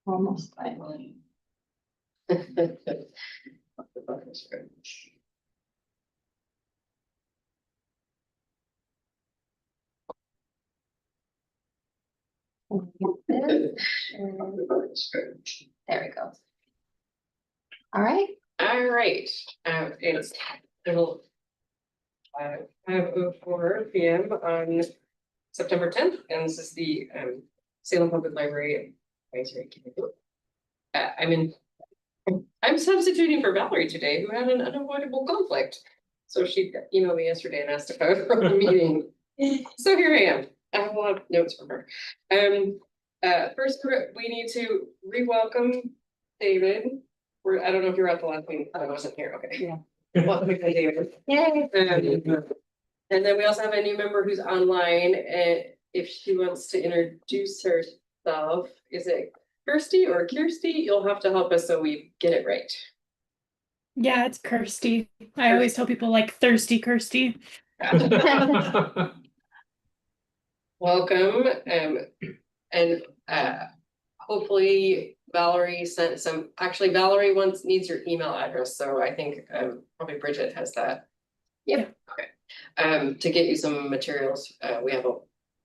Almost finally. There we go. All right. All right. It's little 5:04 p.m. on September 10th, and this is the Salem Public Library Advisory Committee. I'm substituting for Valerie today, who had an unavoidable conflict. So she emailed me yesterday and asked if I was from the meeting. So here I am. I have a lot of notes from her. First, we need to re-welcome David. I don't know if you were at the last meeting. I wasn't here. Okay. Yeah. Welcome to David. Yay. And then we also have a new member who's online. And if she wants to introduce herself, is it Kirsty or Kirsty? You'll have to help us so we get it right. Yeah, it's Kirsty. I always tell people like thirsty Kirsty. Welcome. And hopefully Valerie sent some, actually Valerie needs your email address. So I think probably Bridget has that. Yep. Okay. To get you some materials, we have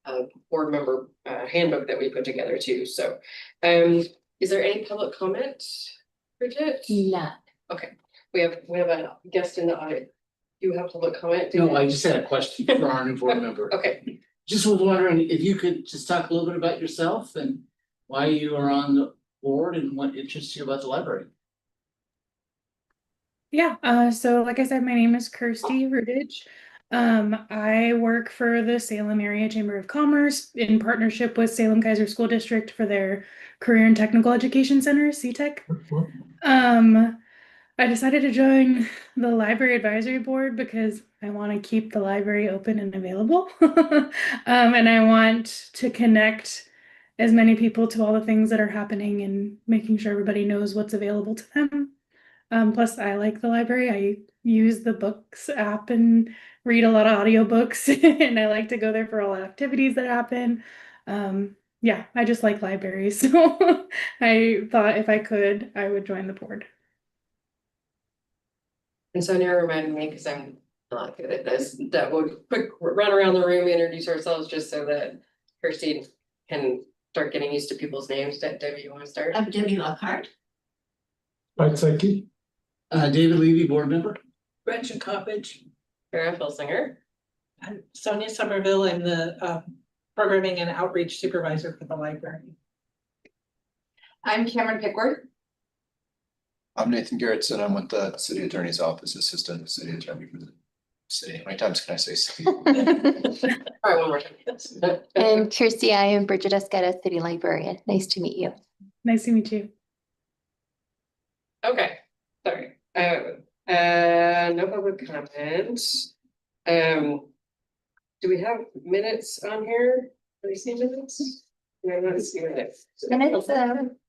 a board member handbook that we put together too. So is there any public comment, Bridget? None. Okay. We have a guest in the audit. You have public comment? No, I just had a question for our new board member. Okay. Just was wondering if you could just talk a little bit about yourself and why you are on the board and what interests you about the library. Yeah, so like I said, my name is Kirsty Rudich. I work for the Salem Area Chamber of Commerce in partnership with Salem Kaiser School District for their Career and Technical Education Center, CTEC. I decided to join the library advisory board because I want to keep the library open and available. And I want to connect as many people to all the things that are happening and making sure everybody knows what's available to them. Plus I like the library. I use the books app and read a lot of audiobooks and I like to go there for all the activities that happen. Yeah, I just like libraries. So I thought if I could, I would join the board. And Sonia reminded me, because I'm not good at this, that we'll quick run around the room, introduce ourselves just so that Kirsty can start getting used to people's names. Debbie, you want to start? I'm Debbie Lockhart. Mike Psyche. David Levy, board member. Gretchen Coppage. Sarah Filsinger. I'm Sonia Somerville. I'm the programming and outreach supervisor for the library. I'm Cameron Pickford. I'm Nathan Garrettson. I'm with the city attorney's office, assistant city attorney for the city. How many times can I say city? All right, one more time. And Kirsty, I am Bridget Escada, city librarian. Nice to meet you. Nice to meet you. Okay, sorry. No public comments. Do we have minutes on here? Do we see minutes? No, not see minutes. Minutes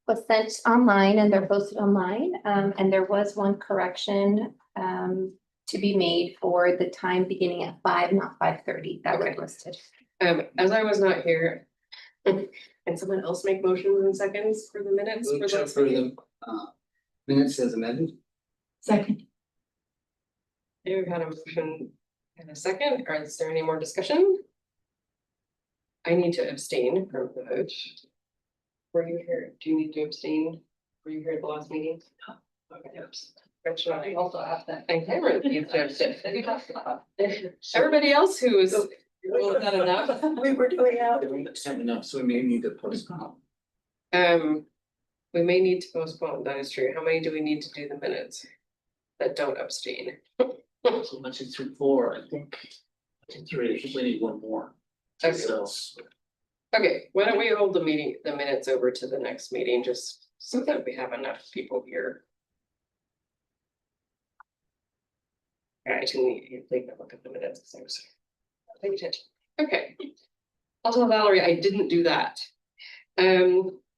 was sent online and they're posted online. And there was one correction to be made for the time beginning at 5, not 5:30. That was listed. As I was not here, can someone else make motions and seconds for the minutes? Move For to those approve the minutes as amended. Second. Okay, we've had a motion and a second. Or is there any more discussion? I need to abstain from the vote. Were you here? Do you need to abstain? Were you here at the last meeting? Okay. Gretchen, I also have that. And Cameron needs to abstain. Everybody else who is, well, not enough. We were doing out. We just have enough, so we may need to postpone. We may need to postpone. That is true. How many do we need to do the minutes that don't abstain? So much as 3, 4, I think. 3, I think we need one more. Okay. So, Okay, why don't we hold the minutes over to the next meeting, just so that we have enough people here. I didn't take a look at the minutes, because I was paying attention. Okay. I'll tell Valerie I didn't do that.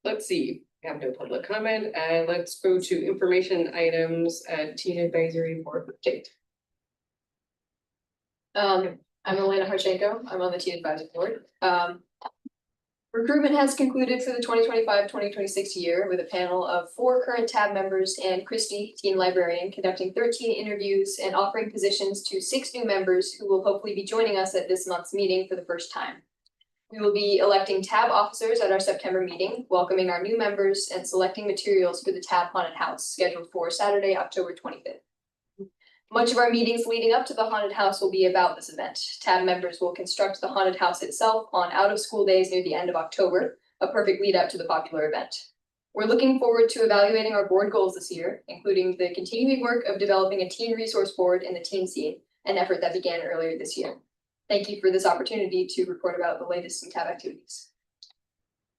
Let's see, we have no public comment, let's go to information items, teen advisory board update. I'm Elena Harchenko. I'm on the teen advisory board. Recruitment has concluded for the 2025-2026 year with a panel of 4 current tab members and Christy, teen librarian, conducting 13 interviews and offering positions to 6 new members who will hopefully be joining us at this month's meeting for the first time. We will be electing tab officers at our September meeting, welcoming our new members and selecting materials for the tab haunted house scheduled for Saturday, October 25th. Much of our meetings leading up to the haunted house will be about this event. TAB members will construct the haunted house itself on out-of-school days near the end of October, a perfect lead up to the popular event. We're looking forward to evaluating our board goals this year, including the continuing work of developing a teen resource board in the teen scene, an effort that began earlier this year. Thank you for this opportunity to report about the latest in TAB activities.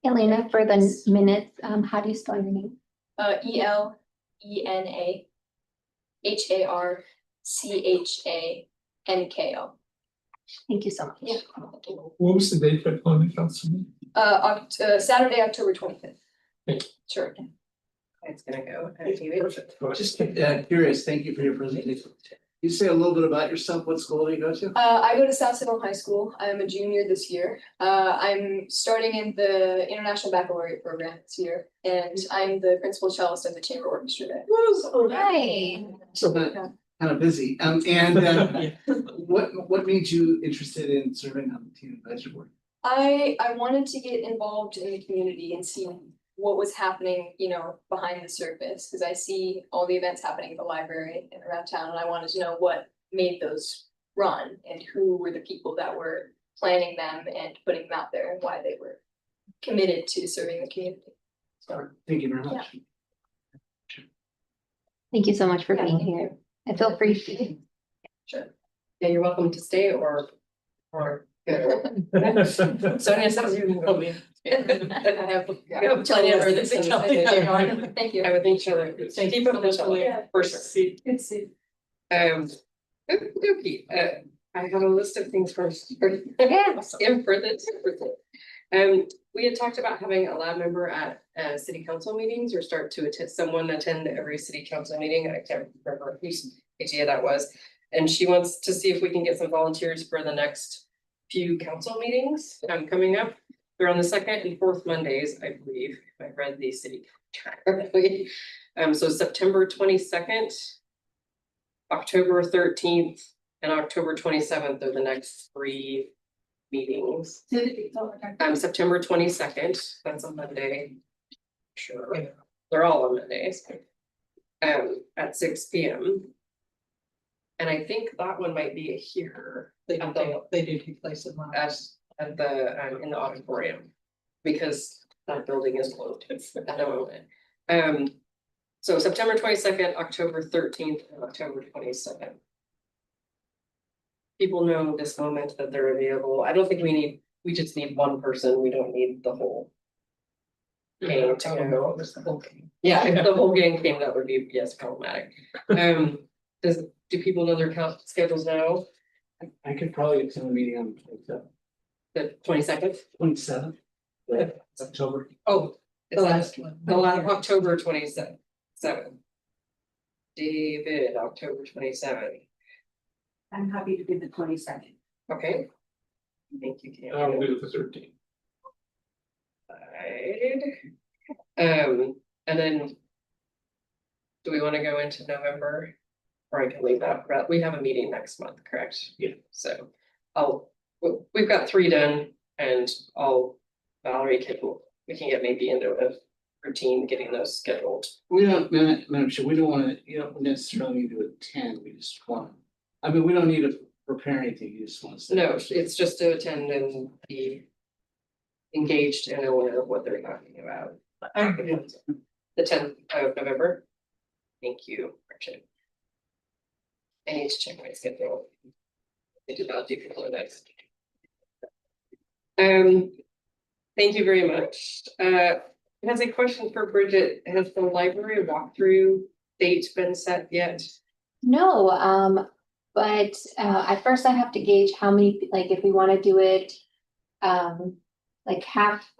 Elena, for the minutes, how do you spell your name? ELENAHARCHANKO. Thank you so much. Yeah. What was the date for the council meeting? Saturday, October 25th. Thank you. Sure. It's gonna go. Perfect. Just curious, thank you for your presentation. You say a little bit about yourself, what school do you go to? I go to South Salem High School. I'm a junior this year. I'm starting in the International Baccalaureate program this year, and I'm the principal cellist of the chamber orchestra there. Hi. So kind of busy, what made you interested in serving on the teen advisory board? I wanted to get involved in the community and see what was happening, behind the surface, because I see all the events happening at the library and around town, and I wanted to know what made those run and who were the people that were planning them and putting them out there and why they were committed to serving the community. So, Thank you very much. Thank you so much for Yeah, being thank here. you. And feel free to. Sure. Yeah, you're welcome to stay or go. Sonia says you can go. I have plenty of other things to say. Thank you. I would think so. Keep up this way. For sure. Good to see. Okay, I have a list of things for Yeah. we had talked about having a lab member at city council meetings or start to attend every city council meeting. I can't remember whose idea that was. And she wants to see if we can get some volunteers for the next few council meetings coming up. They're on the 2nd and 4th Mondays, I believe, if I read the city track correctly. So September 22nd, October 13th, and October 27th are the next 3 meetings. September 22nd, that's a Monday. Sure, they're all on Mondays. At 6 p.m. And I think that one might be here. They do take place in March. At the in the auditorium, because that building is closed at the moment. So September 22nd, October 13th, and October 22nd. People know this moment that they're available. I don't think we just need one person. We don't need the whole gang to go. Yeah, if the whole gang came, that would be, yes, problematic. Do people know their schedules now? I could probably attend a meeting on The 22nd? 27th. October. Oh, The last one. The last October 27th. David, October 27th. I'm happy to do the 22nd. Okay. Thank you, I'll Cam. do the 13th. And then. Do we want to go into November? Or I can leave that, but we have a meeting next month, correct? Yeah. So we've got 3 done and Valerie we can get maybe into a routine getting those scheduled. We don't, Madam Chair, we don't wanna, you don't necessarily need to attend, we just want. I mean, we don't need to prepare anything, you just want to. No, it's just to attend and be engaged and aware of what they're talking about. The 10th of November. Thank you, Richard. I need to check my schedule. I did not do before next. Thank you very much. Has a question for Bridget. Has the library walkthrough date been set yet? No, but at first I have to gauge how many, like if we want to do it. Like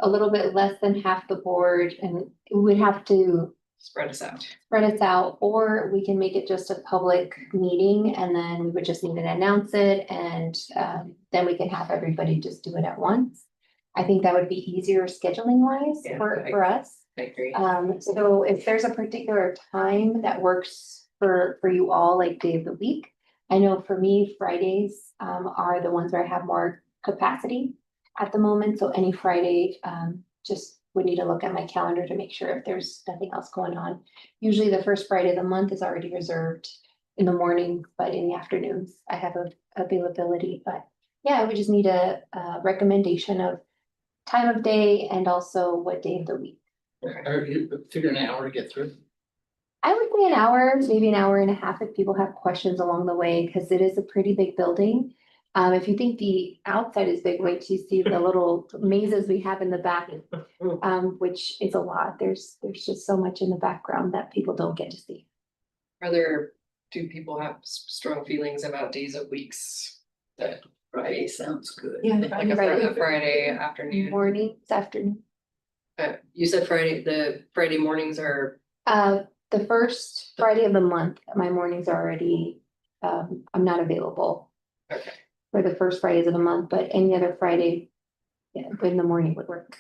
a little bit less than half the board, and we would have to Spread us out. spread us out, or we can make it just a public meeting and then we would just need to announce it and then we can have everybody just do it at once. I think that would be easier scheduling wise Yeah, for us. I agree. So if there's a particular time that works for you all, like day of the week. I know for me, Fridays, are the ones where I have more capacity at the moment. So any Friday, just would need to look at my calendar to make sure if there's nothing else going on. Usually the first Friday of the month is already reserved in the morning, but in the afternoons, I have availability, but yeah, I would just need a recommendation of time of day and also what day of the week. Are you figuring an hour to get through? I would say an hour, maybe an hour and a half if people have questions along the way, because it is a pretty big building. If you think the outside is big, wait till you see the little mazes we have in the back, which is a lot. There's just so much in the background that people don't get to see. Do people have strong feelings about days of weeks that, Friday sounds good. Yeah, like a Friday afternoon? Mornings, afternoon. You said the Friday mornings are, The first Friday of the month, my mornings are already, I'm not available okay, for the first Fridays of the month, but any other Friday, yeah, in the morning would work.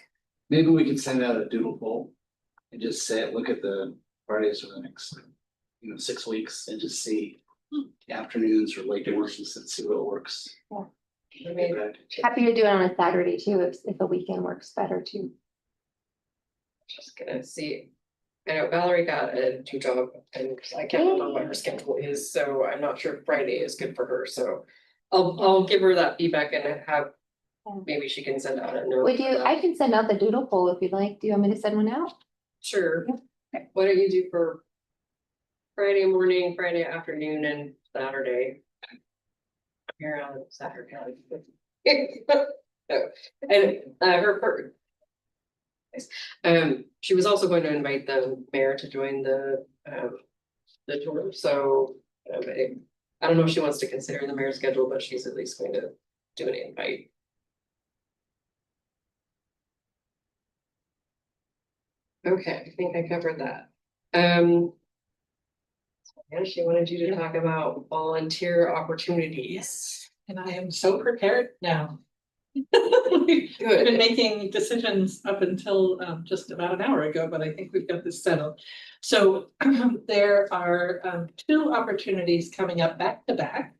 Maybe we could send out a doodle poll and just say, look at the Fridays for the next, 6 weeks and just see afternoons or late mornings and see what works. I mean, Happy to do it on a Saturday too, if the weekend works better too. just gonna see. I know Valerie got a new job and I can't remember what her schedule is, so I'm not sure if Friday is good for her, so. I'll give her that feedback and have, maybe she can send out a note. I can send out the doodle poll if you'd like. Do you want me to send one out? Sure. What do you do for Friday morning, Friday afternoon and Saturday? Here on Saturday. And her she was also going to invite the mayor to join the tour, so I don't know if she wants to consider the mayor's schedule, but she's at least going to do an invite. Okay, I think I covered that. Yeah, she wanted you to talk about volunteer opportunities. And I am so prepared now. We've been making decisions up until just about an hour ago, but I think we've got this settled. So there are 2 opportunities coming up back to back.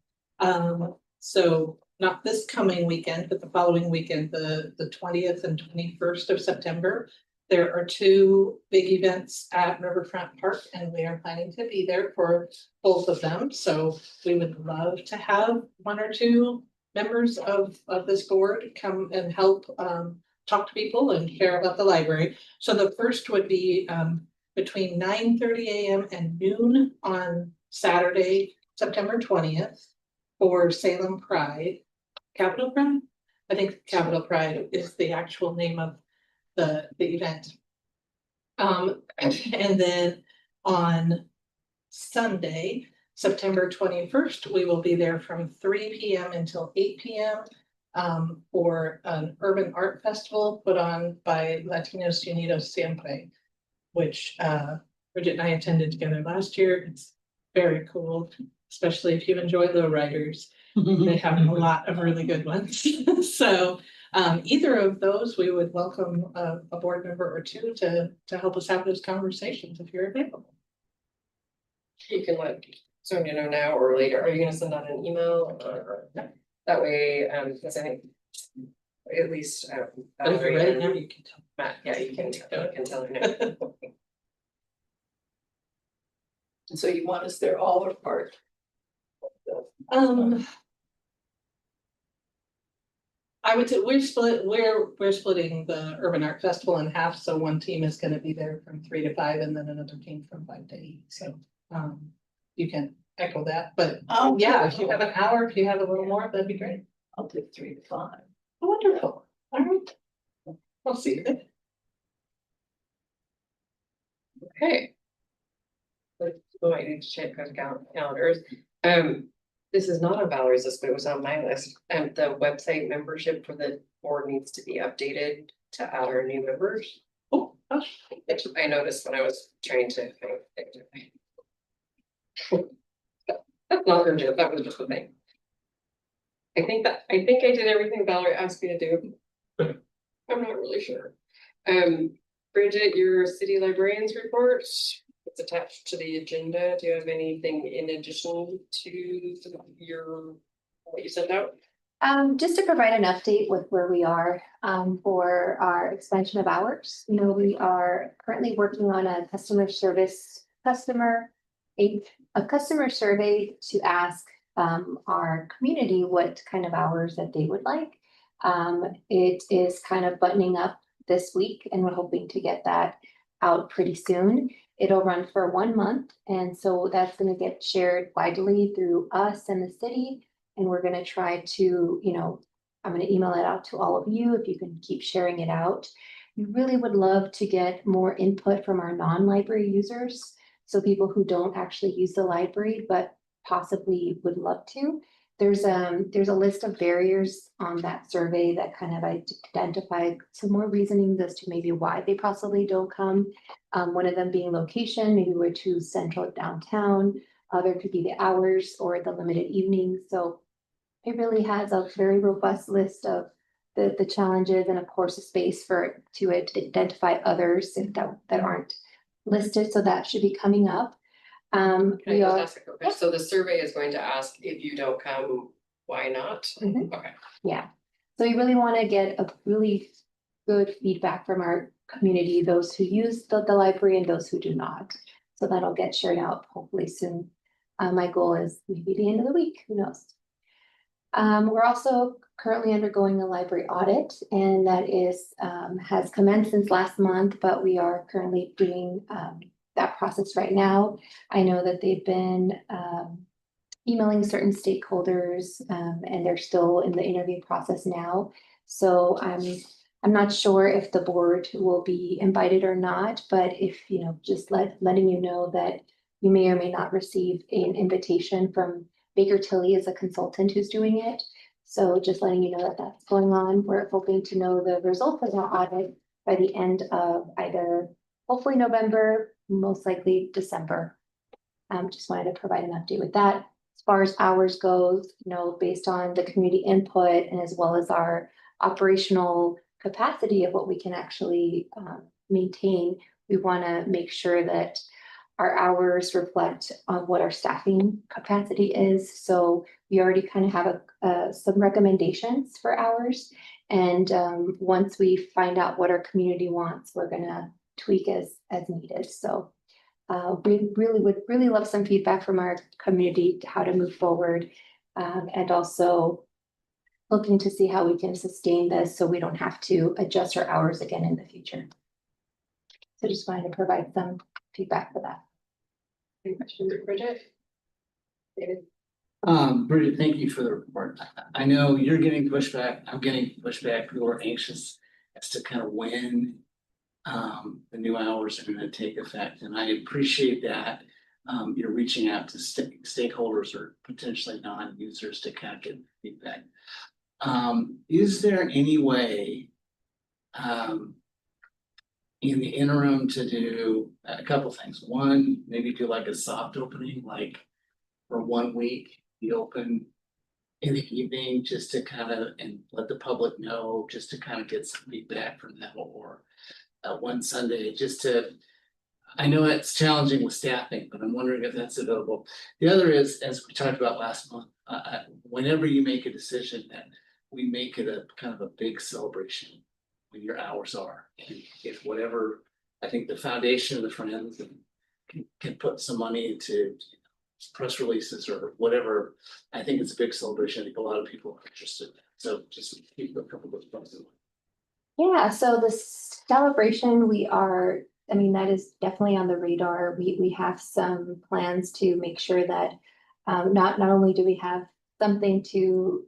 So not this coming weekend, but the following weekend, the 20th and 21st of September. There are 2 big events at Riverfront Park, and we are planning to be there for both of them. So we would love to have 1 or 2 members of this board come and help talk to people and share about the library. So the first would be between 9:30 a.m. and noon on Saturday, September 20th for Salem Pride. Capital Pride? I think Capital Pride is the actual name of the event. And then on Sunday, September 21st, we will be there from 3 p.m. until 8 p.m. For an urban art festival put on by Latinos Unidos Siempre, which Bridget and I attended together last year. It's very cool, especially if you enjoy lowriders. They have a lot of really good ones. So either of those, we would welcome a board member or 2 to help us have those conversations if you're available. You can let Sonia know now or later. Are you gonna send out an email or that way, because I think at least But if you're ready now, Valerie you can tell. and Matt, yeah, you can tell her now. So you want us there all or part? I would say we're splitting the Urban Art Festival in half, so one team is gonna be there from 3 to 5 and then another team from 5 to 8, so. You can echo that, but yeah, if you have an hour, if you have a little more, that'd be great. I'll take 3 to 5. Wonderful, all right. I'll see you then. Okay. So I need to check our calendars. This is not on Valerie's list, but it was on my list. And the website membership for the board needs to be updated to add our new members. Oh, Which I noticed when I was trying to. That's not urgent, that was just a thing. I think I did everything Valerie asked me to do. I'm not really sure. Bridget, your city librarians report, it's attached to the agenda. Do you have anything in addition to your, what you sent out? Just to provide an update with where we are, for our expansion of hours. You know, we are currently working on a a customer survey to ask, our community what kind of hours that they would like. It is kind of buttoning up this week and we're hoping to get that out pretty soon. It'll run for 1 month, and so that's gonna get shared widely through us and the city. And we're gonna try to, you know, I'm gonna email it out to all of you if you can keep sharing it out. We really would love to get more input from our non-library users. So people who don't actually use the library, but possibly would love to. There's a list of barriers on that survey that kind of identify some more reasonings as to maybe why they possibly don't come. One of them being location, maybe we're too central downtown. Other could be the hours or the limited evenings. So it really has a very robust list of the challenges and of course a space to identify others if that aren't listed. So that should be coming up. Can I We just are, ask a quick question? So the survey is going to ask if you don't come, why not? Mhm. Okay. yeah. So we really want to get a really good feedback from our community, those who use the library and those who do not. So that'll get shared out hopefully soon. My goal is maybe the end of the week, who knows? We're also currently undergoing a library audit, and that has commenced since last month, but we are currently doing that process right now. I know that they've been emailing certain stakeholders, and they're still in the interview process now. So I'm not sure if the board will be invited or not, but if, you know, just letting you know that you may or may not receive an invitation from Baker Tilly as a consultant who's doing it. So just letting you know that that's going on. We're hoping to know the results of our audit by the end of either hopefully November, most likely December. Just wanted to provide an update with that. As far as hours goes, you know, based on the community input and as well as our operational capacity of what we can actually maintain, we want to make sure that our hours reflect on what our staffing capacity is. So we already kind of have some recommendations for hours. And once we find out what our community wants, we're gonna tweak as needed. So we would really love some feedback from our community to how to move forward. And also looking to see how we can sustain this so we don't have to adjust our hours again in the future. So just wanted to provide some feedback for that. Any questions for Bridget? David? Bridget, thank you for the report. I know you're getting pushback, I'm getting pushback, people are anxious as to kind of when the new hours are gonna take effect, and I appreciate that. You're reaching out to stakeholders or potentially non-users to kind of get feedback. Is there any way in the interim to do a couple things? One, maybe do like a soft opening, like for 1 week, be open in the evening just to kind of, and let the public know, just to kind of get some feedback from them, or one Sunday, just to, I know it's challenging with staffing, but I'm wondering if that's available. The other is, as we talked about last month, whenever you make a decision, that we make it a kind of a big celebration when your hours are. And if whatever, I think the foundation of the Friends can put some money into press releases or whatever. I think it's a big celebration. I think a lot of people are interested. So just keep a couple of those points in mind. Yeah, so the celebration, I mean, that is definitely on the radar. We have some plans to make sure that not only do we have something to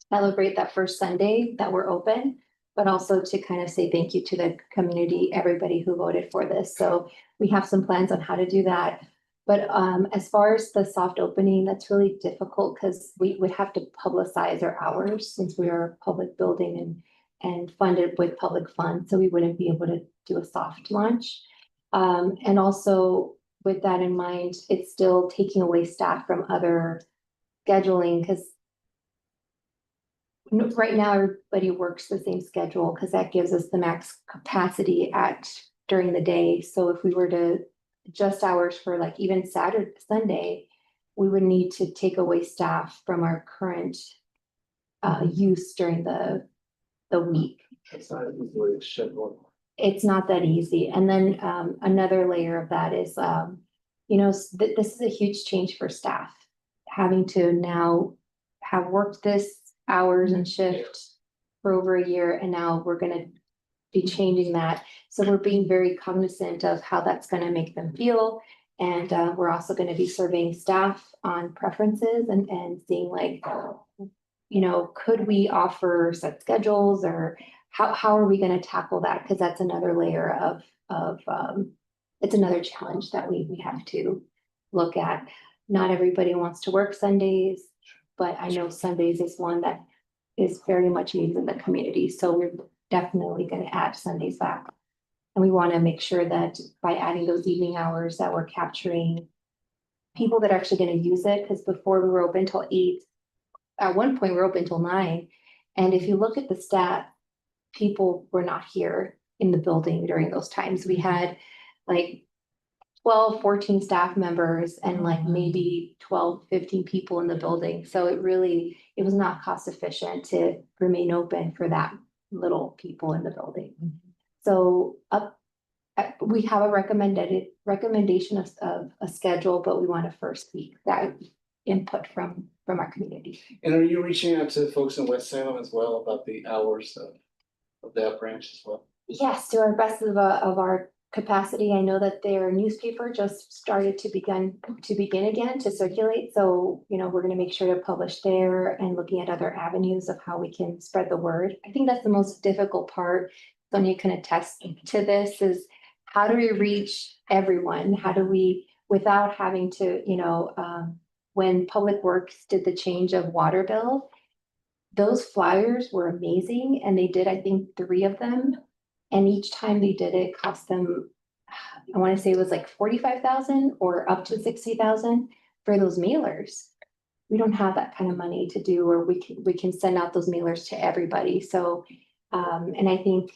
celebrate that first Sunday that we're open, but also to kind of say thank you to the community, everybody who voted for this. So we have some plans on how to do that. But as far as the soft opening, that's really difficult because we would have to publicize our hours since we are a public building and funded with public funds. So we wouldn't be able to do a soft launch. And also with that in mind, it's still taking away staff from other scheduling because No, right now, everybody works the same schedule because that gives us the max capacity during the day. So if we were to adjust hours for like even Saturday, Sunday, we would need to take away staff from our current use during the week. It's not easily scheduled. It's not that easy. And then another layer of that is, you know, this is a huge change for staff. Having to now have worked this hours and shift for over a year, and now we're gonna be changing that. So we're being very cognizant of how that's gonna make them feel. And we're also gonna be surveying staff on preferences and seeing like, you know, could we offer set schedules, or how are we gonna tackle that? Because that's another layer of it's another challenge that we have to look at. Not everybody wants to work Sundays, but I know Sundays is one that is very much needed in the community. So we're definitely gonna add Sundays back. And we want to make sure that by adding those evening hours that we're capturing people that are actually going to use it, because before we were open till 8, at one point we were open till 9. And if you look at the stat, people were not here in the building during those times. We had like 12, 14 staff members and like maybe 12, 15 people in the building. So it was not cost efficient to remain open for that little people in the building. So we have a recommendation of a schedule, but we want to first seek that input from our community. And are you reaching out to folks in West Salem as well about the hours of that branch as well? Yes, to our best of our capacity. I know that their newspaper just started to begin again to circulate. So, you know, we're going to make sure to publish there and looking at other avenues of how we can spread the word. I think that's the most difficult part. Sonia can attest to this, is how do we reach everyone? How do we, without having to, you know, when Public Works did the change of water bill, those flyers were amazing. And they did, I think, 3 of them. And each time they did it cost them, I want to say it was like 45,000 or up to 60,000 for those mailers. We don't have that kind of money to do, or we can send out those mailers to everybody. So, and I think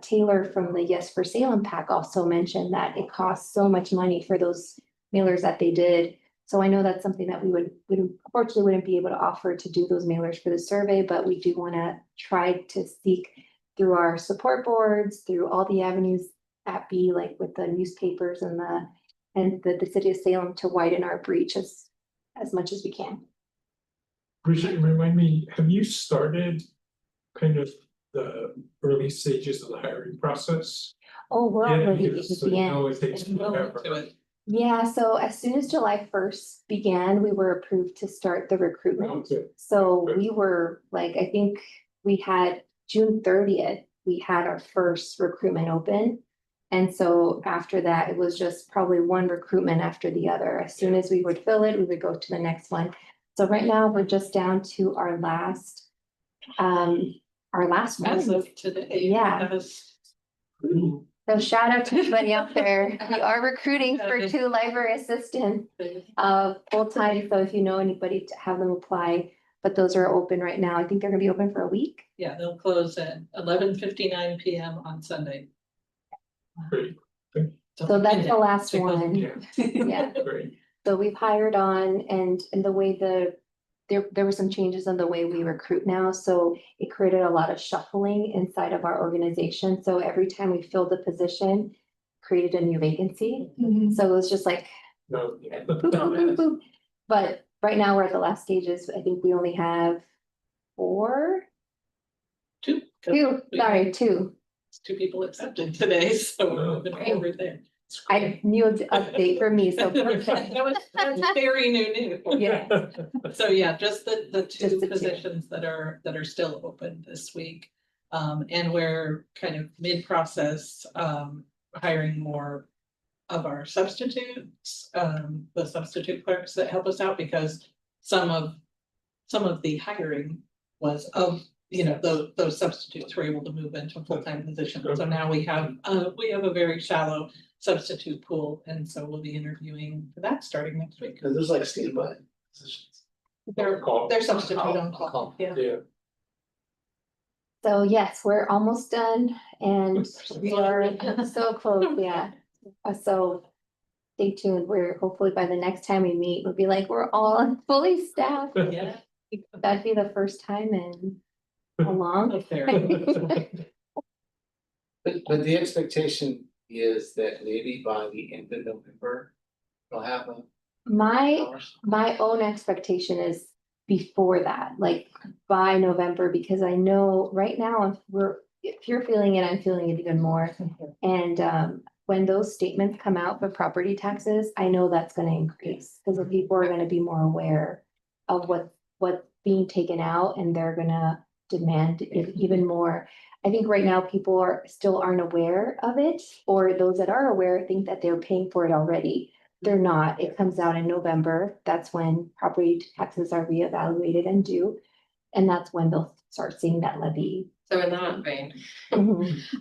Taylor from the Yes for Salem PAC also mentioned that it costs so much money for those mailers that they did. So I know that's something that we unfortunately wouldn't be able to offer to do those mailers for the survey, but we do want to try to seek through our support boards, through all the avenues at B, like with the newspapers and the city of Salem, to widen our reach as much as we can. Bridget, remind me, have you started kind of the early stages of the hiring process? Oh, we're already at Because the I end. know it takes And we'll forever. do it. Yeah, so as soon as July 1st began, we were approved to start the recruitment. Okay. So Good. we were like, I think we had June 30th, we had our first recruitment open. And so after that, it was just probably one recruitment after the other. As soon as we would fill it, we would go to the next one. So right now we're just down to our last one. As of today. Yeah. that is- So shout out to everybody out there. We are recruiting for 2 library assistants, full time. So if you know anybody, to have them apply, but those are open right now. I think they're gonna be open for a week. Yeah, they'll close at 11:59 PM on Sunday. Great, So that's the last To close. one. yeah, Yeah. great. So we've hired on, and the way there were some changes in the way we recruit now, so it created a lot of shuffling inside of our organization. So every time we filled the position, created a new vacancy. So it was just like No, yeah. boop, boop, boop, boop. But right now we're at the last stages. I think we only have 4, 2. 2, sorry, 2. 2 people accepted today, so we're moving Great. forward there. I knew an update for me, so perfect. That was very new. Yeah. So yeah, just the Just 2 the 2. positions that are still open this week. And we're kind of mid-process, hiring more of our substitutes, the substitute clerks that help us out, because some of the hiring was of, you know, those substitutes were able to move into a full-time position. So now we have a very shallow substitute pool, and so we'll be interviewing for that starting next week. Cause there's like standby positions. They're Call. substitute on call, yeah. Yeah, So yes, we're almost done and we are so close, yeah. So stay tuned. We're hopefully by the next time we meet, we'll be like, we're all fully staffed. Yeah. That'd be the first time in a long. Up there. But the expectation is that maybe by the end of November, we'll have a. My own expectation is before that, like by November, because I know right now if you're feeling it, I'm feeling it even more. And when those statements come out for property taxes, I know that's gonna increase because the people are gonna be more aware of what's being taken out and they're gonna demand it even more. I think right now people aren't aware of it, or those that are aware think that they're paying for it already. They're not. It comes out in November. That's when property taxes are reevaluated and due. And that's when they'll start seeing that levy. So in that vein,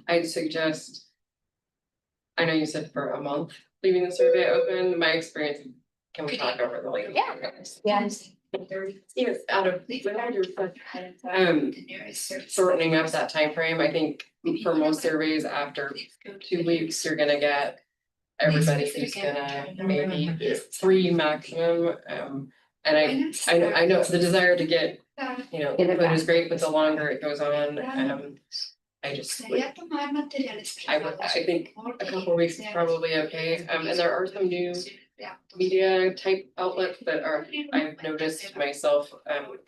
I'd suggest. I know you said for a month, leaving the survey open, my experience, can we talk over the link? Yeah. Yes. Yes, out of. Shortening up that time frame. I think for most surveys, after 2 weeks, you're gonna get. Everybody who's gonna maybe 3 maximum, and I know the desire to get, input is great, but the longer it goes on, I just. I think a couple of weeks is probably okay, and there are some new media type outlets that I've noticed myself,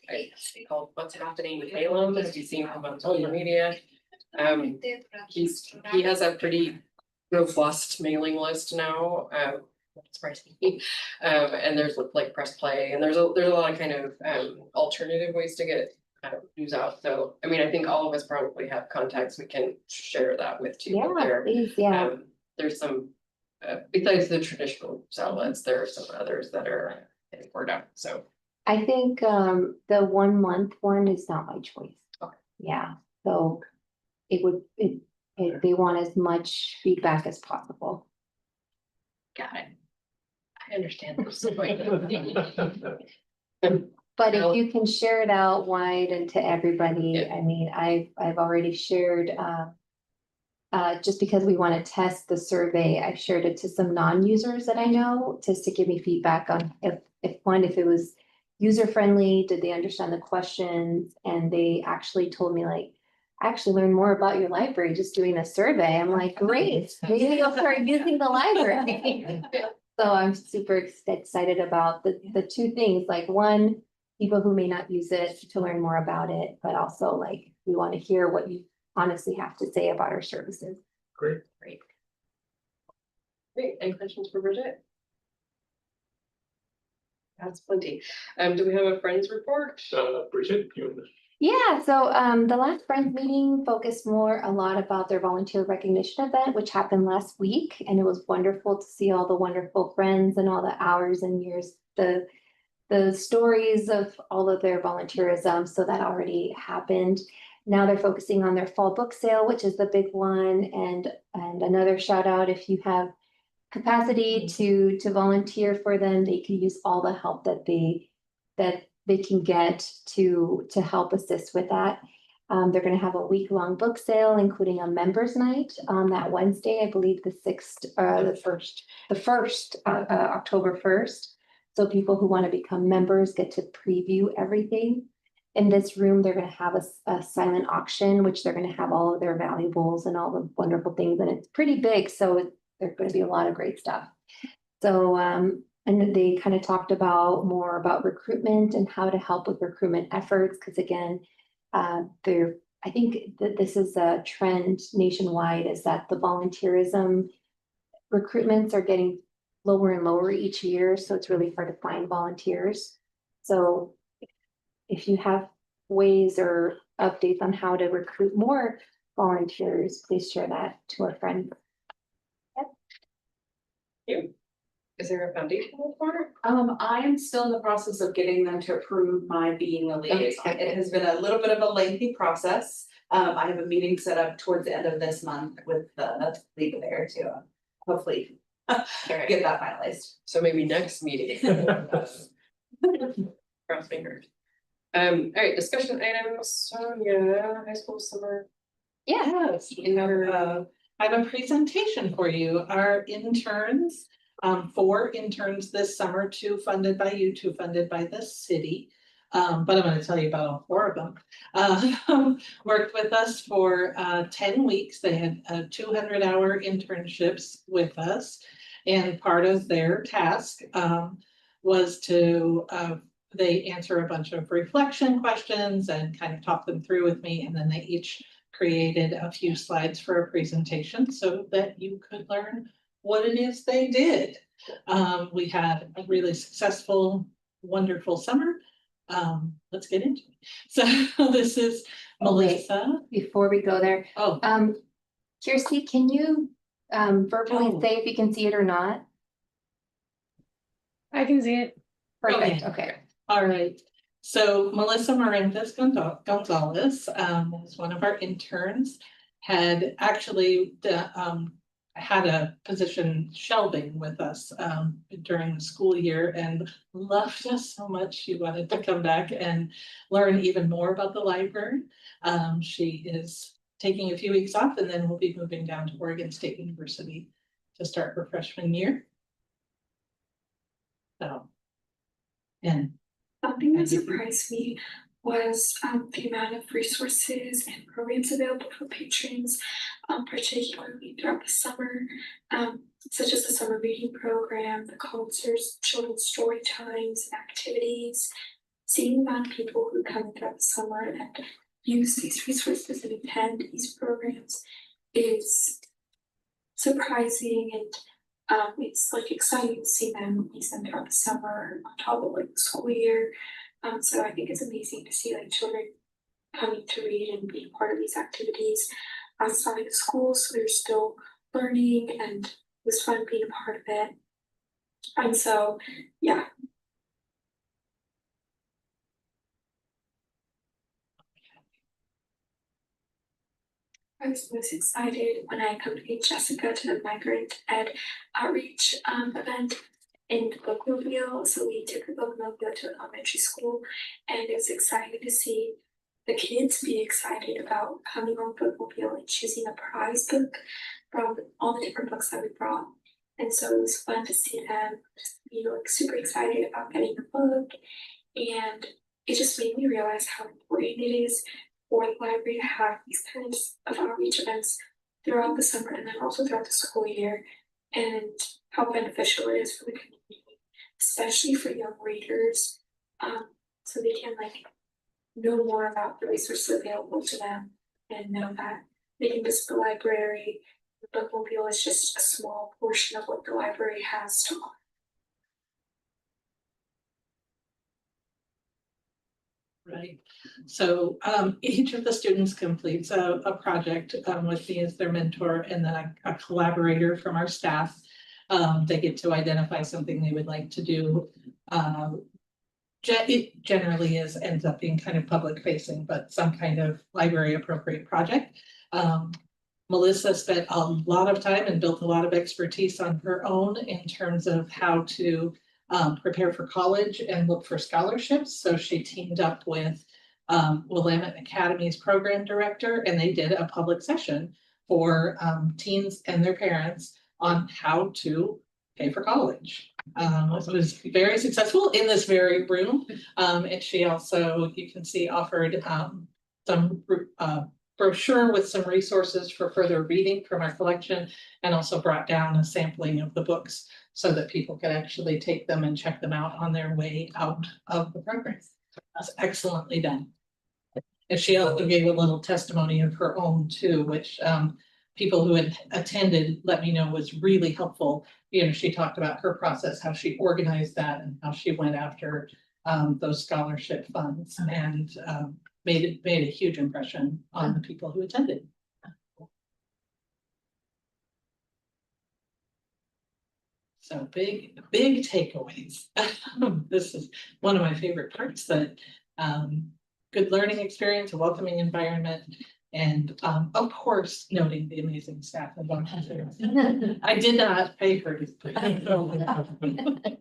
it's called What's Happening in Salem, have you seen him on social media? He has a pretty robust mailing list now, surprisingly. And there's like press play, and there's a lot of kind of alternative ways to get news out. So I mean, I think all of us probably have contacts we can share that with too. Yeah, please, yeah. There's some besides the traditional outlets, there are some others that are getting word out. So I think the 1 month one is not my choice. Okay. Yeah, so they want as much feedback as possible. got it. I understand. But if you can share it out wide and to everybody, Yeah. I mean, I've already shared, just because we want to test the survey, I've shared it to some non-users that I know, just to give me feedback on if it was user-friendly, did they understand the questions? And they actually told me like, I actually learned more about your library just doing a survey. I'm like, great, maybe you'll start using the library. So I'm super excited about the 2 things, like one, people who may not use it to learn more about it, but also like, we want to hear what you honestly have to say about our services. Great. Great. Any questions for Bridget? That's plenty. Do we have a friends report? Bridget, you. Yeah, so the last Friends meeting focused a lot about their volunteer recognition event, which happened last week. And it was wonderful to see all the wonderful friends and all the hours and years, the stories of all of their volunteerism. So that already happened. Now they're focusing on their fall book sale, which is the big one. And another shout out, if you have capacity to volunteer for them, they can use all the help that they can get to help assist with that. They're going to have a week-long book sale, including a members' night on that Wednesday, I believe the 1st, October 1st. So people who want to become members get to preview everything. In this room, they're going to have a silent auction, which they're going to have all of their valuables and all the wonderful things. And it's pretty big, so there's going to be a lot of great stuff. So, and they kind of talked more about recruitment and how to help with recruitment efforts. Because again, I think that this is a trend nationwide, is that the volunteerism recruitments are getting lower and lower each year. So it's really hard to find volunteers. So if you have ways or updates on how to recruit more volunteers, please share that to our friends. Is there a foundation report? I am still in the process of getting them to approve my being a liaison. Okay. It has been a little bit of a lengthy process. I have a meeting set up towards the end of this month with the leader there to hopefully get that finalized. So maybe next meeting. Cross fingers. All right, discussion items, so yeah, high school summer. Yeah. Yes, I have a presentation for you. Our interns, 4 interns this summer, 2 funded by you, 2 funded by the city. But I'm gonna tell you about all 4 of them. Worked with us for 10 weeks. They had 200-hour internships with us. And part of their task was to they answer a bunch of reflection questions and kind of talk them through with me, and then they each created a few slides for a presentation so that you could learn what it is they did. We had a really successful, wonderful summer. Let's get into it. So this is Melissa. Before we go there, Oh, Kirsty, can you verbally Oh. say if you can see it or not? I can see it. Perfect, okay. all right. So Melissa Morantes Gonzalez was one of our interns, had actually had a position shelving with us during the school year and loved us so much. She wanted to come back and learn even more about the library. She is taking a few weeks off and then we'll be moving down to Oregon State University to start her freshman year. So, and Something that surprised me was the amount of resources and programs available for patrons, particularly throughout the summer, such as the summer reading program, the concerts, children's story times, and activities. Seeing the amount of people who come throughout the summer and use these resources and attend these programs is surprising, and it's like exciting to see them use them throughout the summer on top of like the school year. So I think it's amazing to see like children coming to read and being part of these activities outside of school. So they're still learning, and it was fun being a part of it. And so, yeah. I was most excited when I accompanied Jessica to the Migrant Ed Outreach event in Bookmobile. So we took the Bookmobile to an elementary school, and it was exciting to see the kids be excited about coming on Bookmobile and choosing a prize book from all the different books that we brought. And so it was fun to see them be like super excited about getting the book, and it just made me realize how important it is for the library to have these kinds of outreach events throughout the summer and then also throughout the school year, and how beneficial it is for the community, especially for young readers, so they can like know more about the resources available to them and know that they can visit the library. The Bookmobile is just a small portion of what the library has to offer. right. So each of the students completes a project with me as their mentor, and then a collaborator from our staff. They get to identify something they would like to do. It generally ends up being kind of public facing, but some kind of library appropriate project. Melissa spent a lot of time and built a lot of expertise on her own in terms of how to prepare for college and look for scholarships. So she teamed up with Willamette Academy's program director, and they did a public session for teens and their parents on how to pay for college. It was very successful in this very room. And she also, you can see, offered some brochure with some resources for further reading from our collection, and also brought down a sampling of the books so that people could actually take them and check them out on their way out of the program. That's excellently done. And she also gave a little testimony of her own too, which people who had attended let me know was really helpful. You know, she talked about her process, how she organized that, and how she went after those scholarship funds, and made a huge impression on the people who attended. So big takeaways. This is one of my favorite parts, that good learning experience, a welcoming environment, and of course, noting the amazing staff and volunteers. I did not pay her to.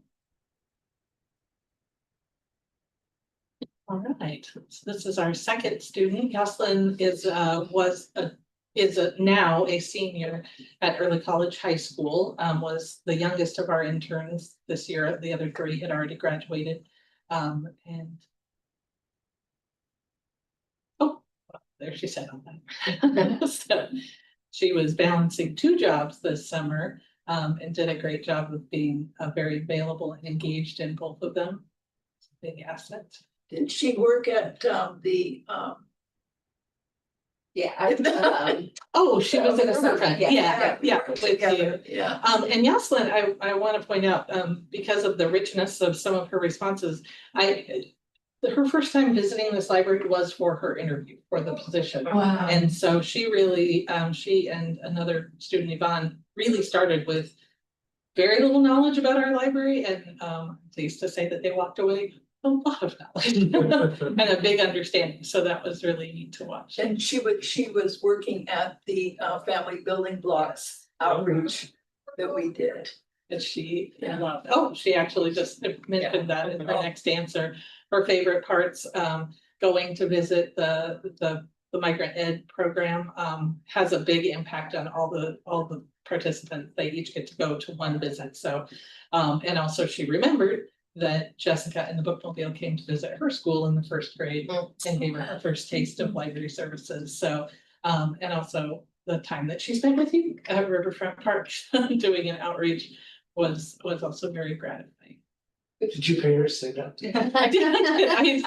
All right, so this is our second student. Jocelyn is now a senior at Early College High School, was the youngest of our interns this year. The other three had already graduated. And oh, there she said on that. So she was balancing two jobs this summer, and did a great job of being very available and engaged in both of them. It's a big asset. Did she work at Yeah. Oh, she was in a survey, Yeah. yeah, with you. Yeah. And Jocelyn, I want to point out, because of the richness of some of her responses, her first time visiting this library was for her interview for the position. Wow. And so she really, she and another student, Yvonne, really started with very little knowledge about our library, and I'm pleased to say that they walked away with a lot of knowledge and a big understanding. So that was really neat to watch. And she was working at the family building blocks outreach that we did. And she Yeah. loved, oh, she actually just mentioned that in her next answer. Her favorite parts, going to visit the migrant ed program, has a big impact on all the participants. They each get to go to one visit. So, and also she remembered that Jessica and the bookmobile came to visit her school in the first grade and gave her her first taste of library services. So, and also the time that she spent with you at Riverfront Park doing an outreach was also very gratifying. Did you pay her to say that? I did.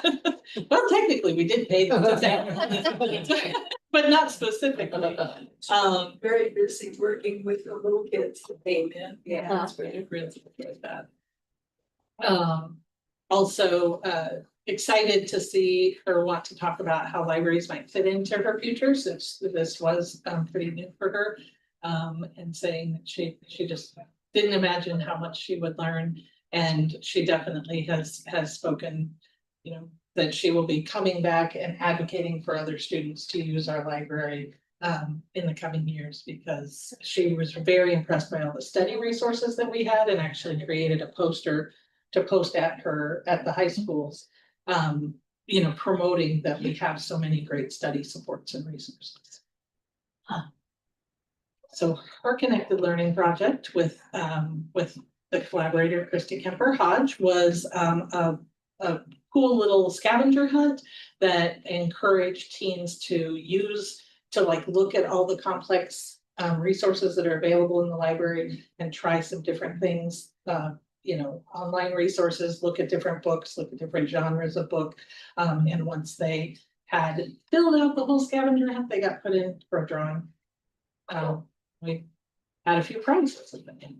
Well, technically, we did pay them to say, but not specifically. Very busy working with the little kids that came in. Yeah, that's really enjoyed that. Also, excited to see her want to talk about how libraries might fit into her future, since this was pretty new for her. And saying that she just didn't imagine how much she would learn. And she definitely has spoken, you know, that she will be coming back and advocating for other students to use our library in the coming years, because she was very impressed by all the study resources that we had, and actually created a poster to post at the high schools, you know, promoting that we have so many great study supports and resources. So her connected learning project with the collaborator, Christy Kemper Hodge, was a cool little scavenger hunt that encouraged teens to look at all the complex resources that are available in the library and try some different things, you know, online resources, look at different books, look at different genres of book. And once they had filled out the whole scavenger hunt, they got put in for a drawing. We had a few prizes at the end.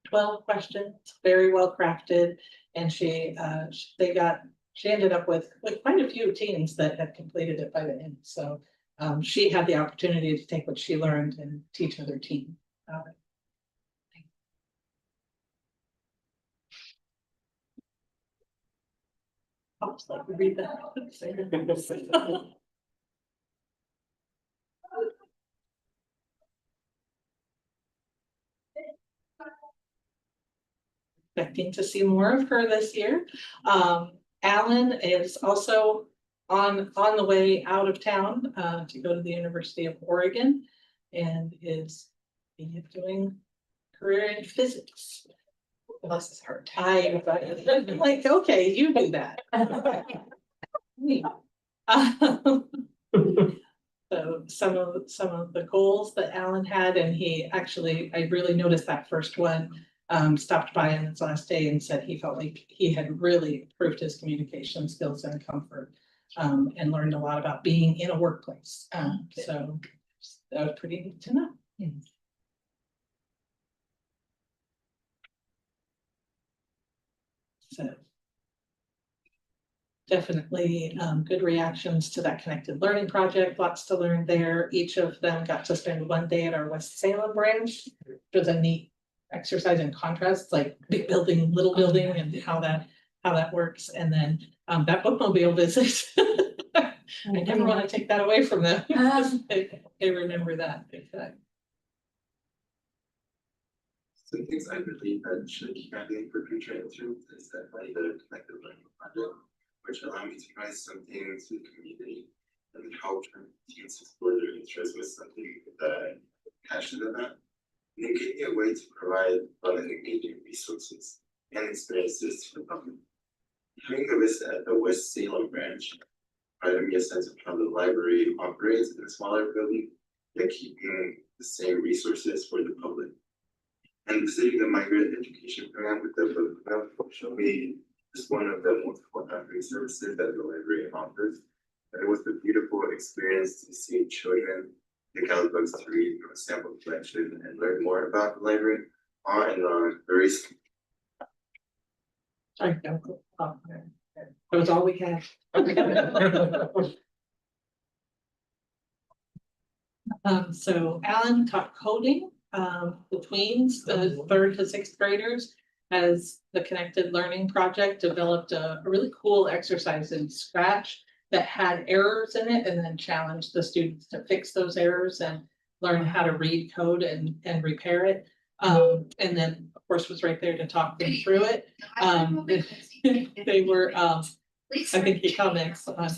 12 questions, very well crafted, and she ended up with quite a few teens that had completed it by the end. So she had the opportunity to take what she learned and teach other teens about it. Oops, let me read that. Expecting to see more of her this year. Alan is also on the way out of town to go to the University of Oregon, and is doing career in physics. Bless his heart. I'm like, okay, you do that. So some of the goals that Alan had, and I really noticed that first one, stopped by on his last day and said he felt like he had really improved his communication skills and comfort, and learned a lot about being in a workplace. So that was pretty neat to know. So definitely good reactions to that connected learning project, lots to learn there. Each of them got to spend one day at our West Salem branch, which was a neat exercise in contrast, like big building, little building, and how that works. And then that bookmobile visit, I never want to take that away from them. They remember that big time. Some things I believe that should keep happening for future interns is definitely the connected learning project, which allow me to provide something to the community and help teens explore their interests with something that I'm passionate about. And it gave me a way to provide fun and engaging resources and experiences to the public. Having a visit at the West Salem branch provided me a sense of how the library operates in a smaller building, yet keeping the same resources for the public. And visiting the migrant education program with the book club showed me just one of the multiple offering services that the library offers. And it was a beautiful experience to see children pick out books to read from a sample collection and learn more about the library, all in a very Sorry, that was all we had. So Alan taught coding, the tweens, the 3rd to 6th graders. As the Connected Learning Project developed a really cool exercise in Scratch that had errors in it and then challenged the students to fix those errors and learn how to read code and repair it. And then, of course, was right there to talk them through it. They were, I think he comments on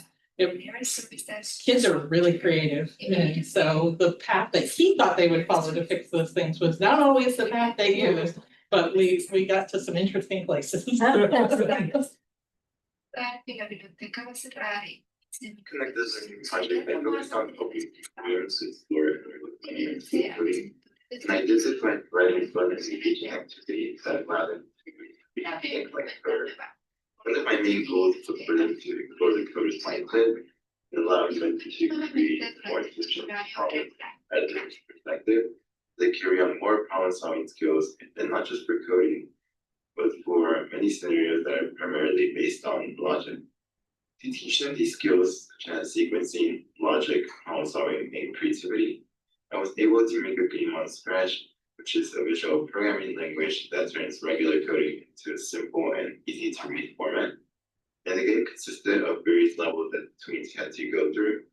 kids are really creative. And so the path that he thought they would follow to fix those things was not always the path they used, but we got to some interesting places. Connected Learning Project that focused on helping students explore and coding. And I did it by writing fun and engaging activities that allowed them to think like a coder. One of my main goals was for them to explore the coder's mindset and allow them to create more efficient problems at a different perspective. They carry on more problem-solving skills, and not just for coding, but for many scenarios that are primarily based on logic. To teach them these skills, such as sequencing, logic, problem-solving, and creativity, I was able to make a game on Scratch, which is a visual programming language that turns regular coding into a simple and easy to read format. And the game consisted of various levels that tweens had to go through.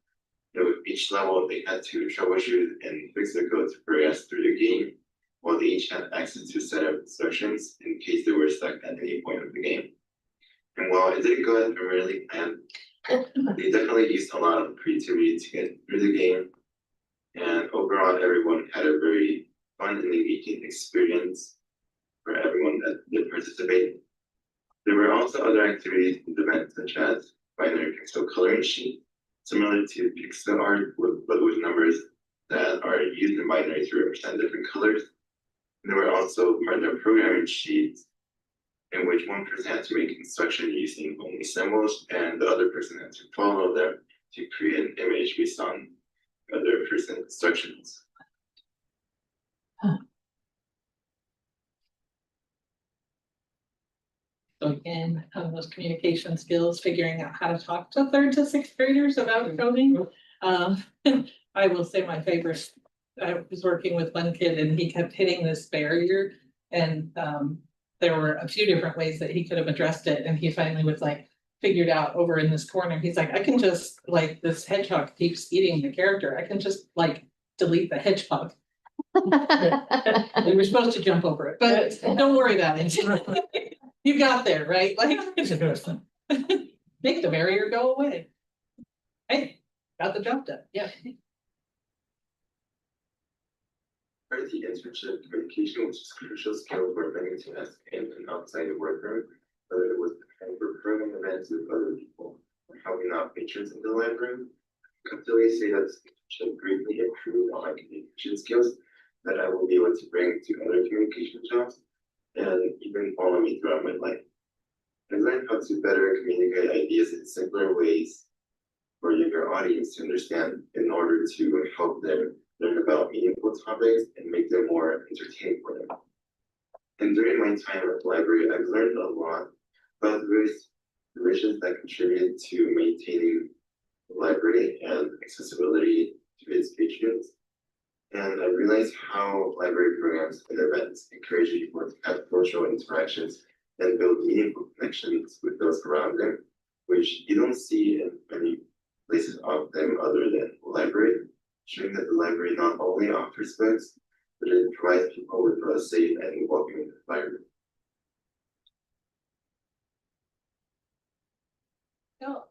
And with each level, they had to troubleshoot and fix the code to progress through the game, while they each had access to a set of instructions in case they were stuck at any point of the game. And while it didn't go as primarily planned, they definitely used a lot of creativity to get through the game. And overall, everyone had a very fun and engaging experience for everyone that did participate. There were also other activities in the event, such as binary pixel coloring sheet, similar to pixel art, but with numbers that are used in binary to represent different colors. And there were also partner programming sheets in which one person had to make instruction using only symbols, and the other person had to follow them to create an image based on other person's instructions. So again, those communication skills, figuring out how to talk to 3rd to 6th graders about coding. I will say my favorite, I was working with one kid and he kept hitting this barrier, and there were a few different ways that he could have addressed it, and he finally was like, figured out over in this corner, he's like, I can just, like, this hedgehog keeps eating the character, I can just like delete the hedgehog. We were supposed to jump over it, but don't worry about it. You got there, right? Like, make the barrier go away. Hey, got the job done, yeah. Part of the internship, communication was just a crucial skill for many to ask in and outside the workroom, whether it was for programming events with other people or helping out patrons in the library. I can really say that this internship greatly improved on my communication skills that I will be able to bring to other communication jobs and even follow me throughout my life. I learned how to better communicate ideas in simpler ways for younger audience to understand in order to help them learn about meaningful topics and make them more entertaining for them. And during my time at the library, I've learned a lot about various divisions that contribute to maintaining the library and accessibility to its patrons. And I realized how library programs and events encourage people to have social interactions and build meaningful connections with those around them, which you don't see in many places of them other than the library, showing that the library not only offers books, but it provides people with a safe and welcoming environment. No.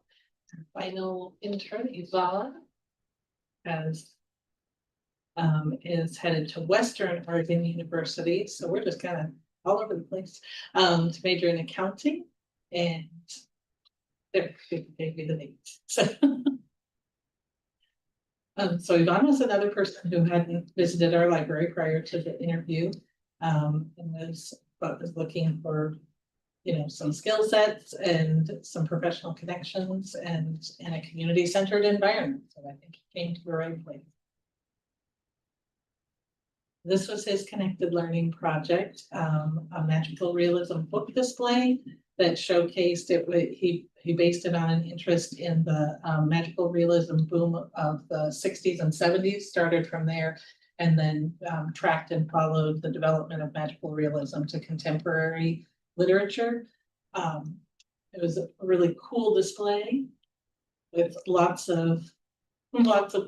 Final intern, Yvonne. Is headed to Western Oregon University, so we're just kind of all over the place, to major in accounting and. There, gave me the names, so. So Yvonne was another person who hadn't visited our library prior to the interview, and was looking for, you know, some skill sets and some professional connections and a community-centered environment. So I think he came to the right place. This was his connected learning project, a magical realism book display that showcased it. He based it on an interest in the magical realism boom of the 60s and 70s, started from there, and then tracked and followed the development of magical realism to contemporary literature. It was a really cool display with lots of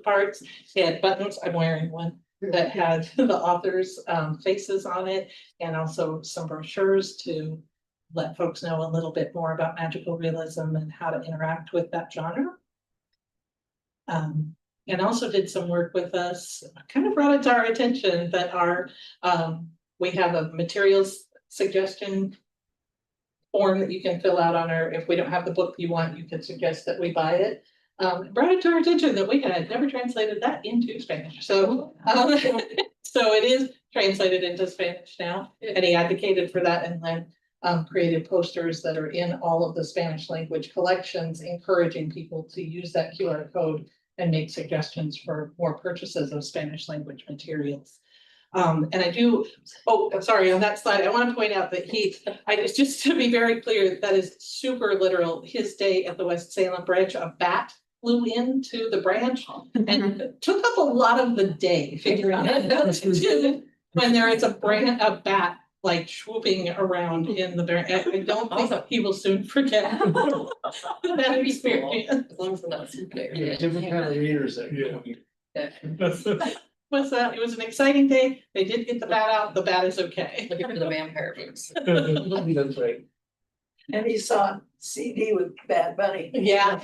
parts. He had buttons. I'm wearing one that had the authors' faces on it, and also some brochures to let folks know a little bit more about magical realism and how to interact with that genre. And also did some work with us, kind of brought it to our attention that we have a materials suggestion form that you can fill out on our, if we don't have the book you want, you can suggest that we buy it. Brought it to our attention that we had never translated that into Spanish. So, so it is translated into Spanish now, and he advocated for that, and then created posters that are in all of the Spanish language collections, encouraging people to use that QR code and make suggestions for more purchases of Spanish language materials. And I do, sorry, on that slide, I want to point out that just to be very clear, that is super literal. His day at the West Salem branch, a bat flew into the branch and took up a lot of the day figuring out when there is a bat like swooping around in the branch. I don't think he will soon forget that experience. As long as they're not sleeping. Yeah, different kind of readers that. Was that, it was an exciting day. They did get the bat out. The bat is okay. Looking for the vampire books. That's right. And he saw CD with Bad Bunny. Yeah.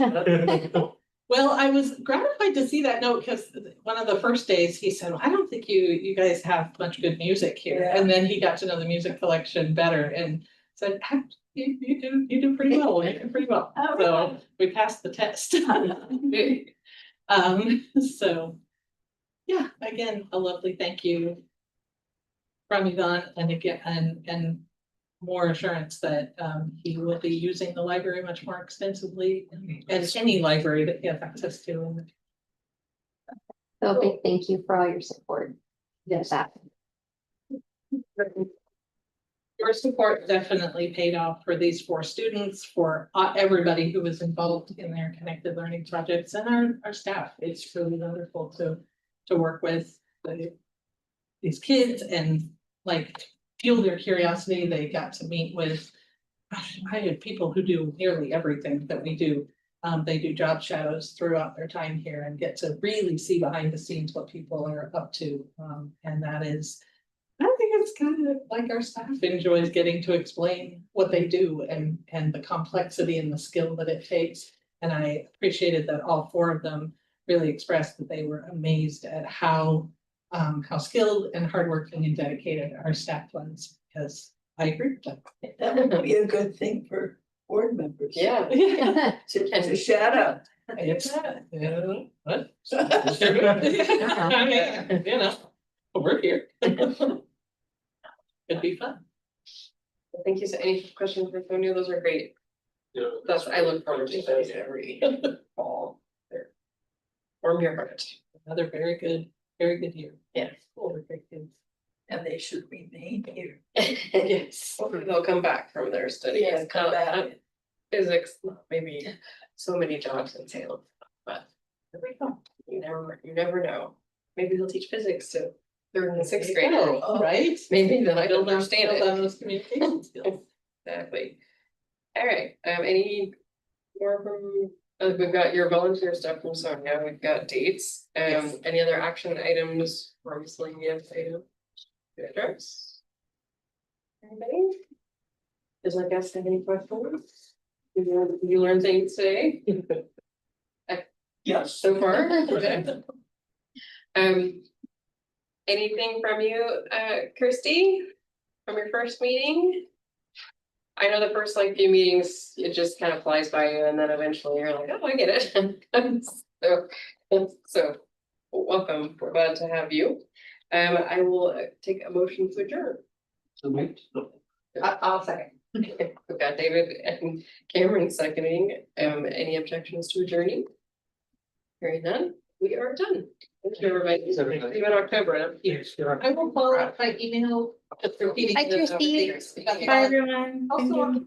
Well, I was gratified to see that note, because one of the first days he said, well, I don't think you guys have much good music here. Yeah. And then he got to know the music collection better and said, you do pretty well. You do pretty well. Oh, So we passed the test. So yeah, again, a lovely thank you from Yvonne, and again, and more assurance that he will be using the library much more extensively, as any library that he has access to. So a big thank you for all your support. Yes, that. Your support definitely paid off for these 4 students, for everybody who was involved in their connected learning projects, and our staff. It's really wonderful to work with these kids and like fuel their curiosity. They got to meet with, I had people who do nearly everything that we do. They do job shadows throughout their time here and get to really see behind the scenes what people are up to. And that is, I think it's kind of like our staff enjoys getting to explain what they do and the complexity and the skill that it takes. And I appreciated that all 4 of them really expressed that they were amazed at how skilled and hardworking and dedicated our staff was, because I agree with them. That would be a good thing for board members. Yeah. To shout out. It's, what? You know, we're here. It'd be fun. Thank you. So any questions for Sonia? Those are great. I look forward to those every fall. They're warm your heart. Another very good year. Yeah. Cool, we're great kids. And they should remain here. Yes, they'll come back from their studies. Yeah, come back. Physics, maybe so many jobs in Salem, but there we go. You never know. Maybe they'll teach physics to 3rd and 6th grade. Oh, right? Maybe then I don't Build understand on it. those communication skills. Exactly. All right, any more from, we've got your volunteer stuff from Sonia, we've got dates. Yes. Any other action items or miscellaneous items? Address? Anybody? Does my guest have any questions? Did you learn things today? Yes. So far? Okay. Anything from you, Kirsty? From your first meeting? I know the first like few meetings, it just kind of flies by you and then eventually you're like, oh, I get it. So, welcome, we're glad to have you. I will take a motion to adjourn. So wait. I'll second. Okay, we've got David and Cameron seconding. Any objections to adjourning? Hearing none, we are done. Thank you, everybody. See you in October. I will follow up by email, just repeating. Hi, the- Kirsty. Bye, everyone. Thank Also, you.